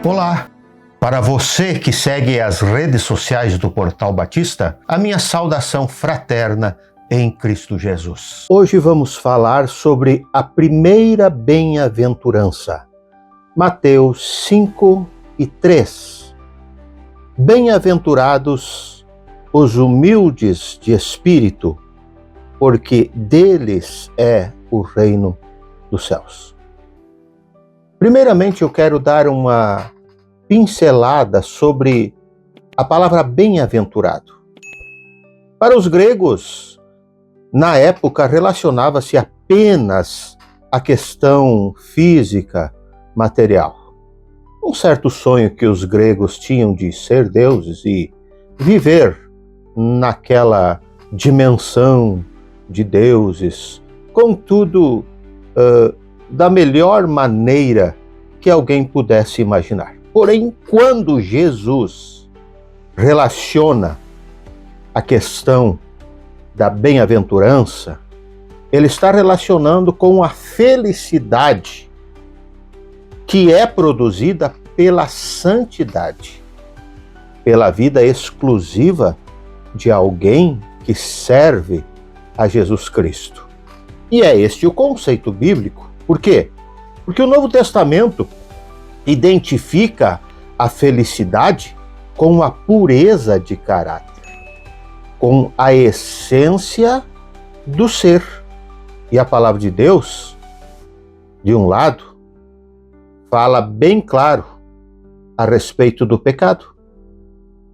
Olá! Para você que segue as redes sociais do Portal Batista, a minha saudação fraterna em Cristo Jesus. Hoje vamos falar sobre a primeira bem-aventurança, Mateus 5:3. Bem-aventurados os humildes de espírito, porque deles é o reino dos céus. Primeiramente, eu quero dar uma pincelada sobre a palavra bem-aventurado. Para os gregos, na época, relacionava-se apenas à questão física, material. Um certo sonho que os gregos tinham de ser deuses e viver naquela dimensão de deuses, contudo, da melhor maneira que alguém pudesse imaginar. Porém, quando Jesus relaciona a questão da bem-aventurança, ele está relacionando com a felicidade que é produzida pela santidade, pela vida exclusiva de alguém que serve a Jesus Cristo. E é este o conceito bíblico. Por quê? Porque o Novo Testamento identifica a felicidade com a pureza de caráter, com a essência do ser. E a palavra de Deus, de um lado, fala bem claro a respeito do pecado,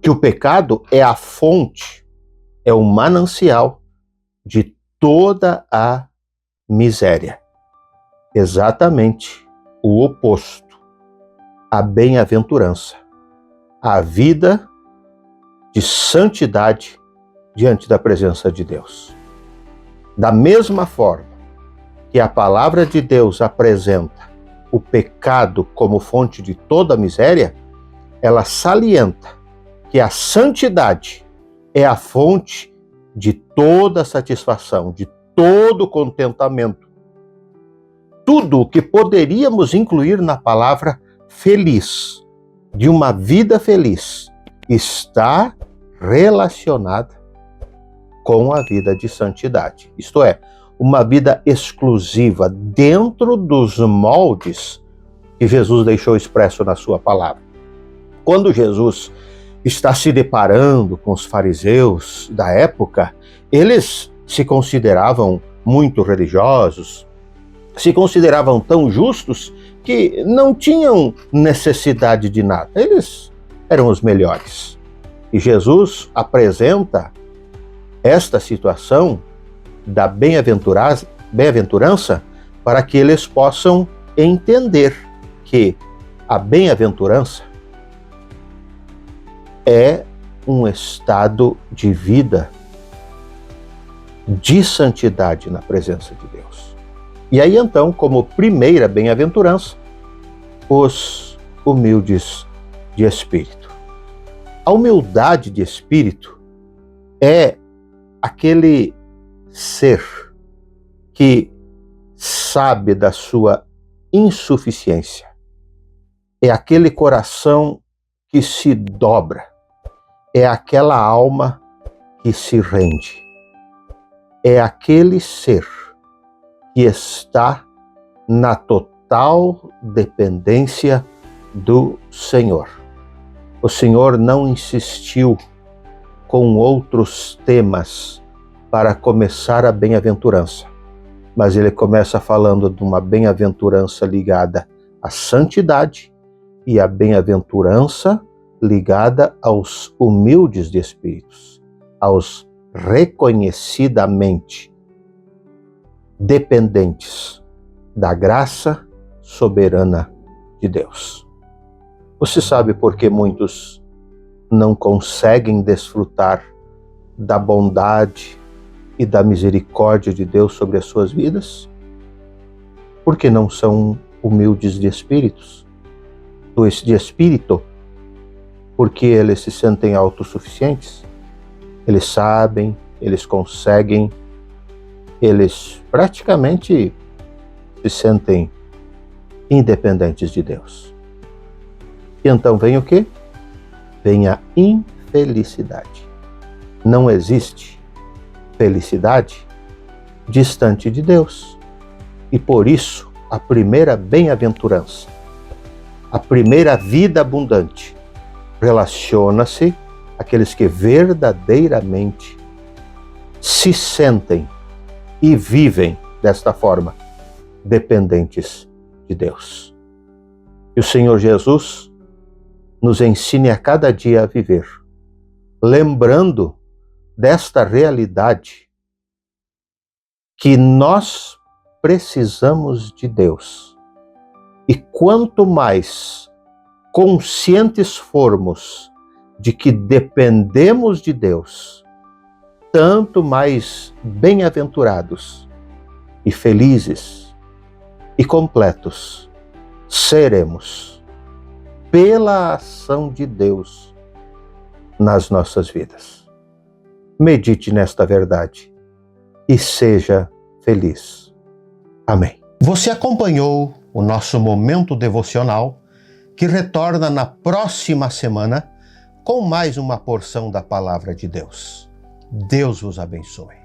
que o pecado é a fonte, é o manancial de toda a miséria. Exatamente o oposto. A bem-aventurança, a vida de santidade diante da presença de Deus. Da mesma forma que a palavra de Deus apresenta o pecado como fonte de toda a miséria, ela salienta que a santidade é a fonte de toda a satisfação, de todo o contentamento. Tudo o que poderíamos incluir na palavra feliz, de uma vida feliz, está relacionada com a vida de santidade. Isto é, uma vida exclusiva dentro dos moldes que Jesus deixou expresso na sua palavra. Quando Jesus está se deparando com os fariseus da época, eles se consideravam muito religiosos, se consideravam tão justos que não tinham necessidade de nada. Eles eram os melhores. E Jesus apresenta esta situação da bem-aventurança para que eles possam entender que a bem-aventurança é um estado de vida de santidade na presença de Deus. E aí então, como primeira bem-aventurança, os humildes de espírito. A humildade de espírito é aquele ser que sabe da sua insuficiência. É aquele coração que se dobra. É aquela alma que se rende. É aquele ser que está na total dependência do Senhor. O Senhor não insistiu com outros temas para começar a bem-aventurança, mas ele começa falando de uma bem-aventurança ligada à santidade e a bem-aventurança ligada aos humildes de espíritos, aos reconhecidamente dependentes da graça soberana de Deus. Você sabe por que muitos não conseguem desfrutar da bondade e da misericórdia de Deus sobre as suas vidas? Porque não são humildes de espírito, porque eles se sentem autossuficientes. Eles sabem, eles conseguem, eles praticamente se sentem independentes de Deus. E então vem o quê? Vem a infelicidade. Não existe felicidade distante de Deus. E por isso, a primeira bem-aventurança, a primeira vida abundante, relaciona-se àqueles que verdadeiramente se sentem e vivem desta forma, dependentes de Deus. E o Senhor Jesus nos ensine a cada dia a viver, lembrando desta realidade que nós precisamos de Deus. E quanto mais conscientes formos de que dependemos de Deus, tanto mais bem-aventurados e felizes e completos seremos pela ação de Deus nas nossas vidas. Medite nesta verdade e seja feliz. Amém. Você acompanhou o nosso momento devocional, que retorna na próxima semana com mais uma porção da Palavra de Deus. Deus vos abençoe.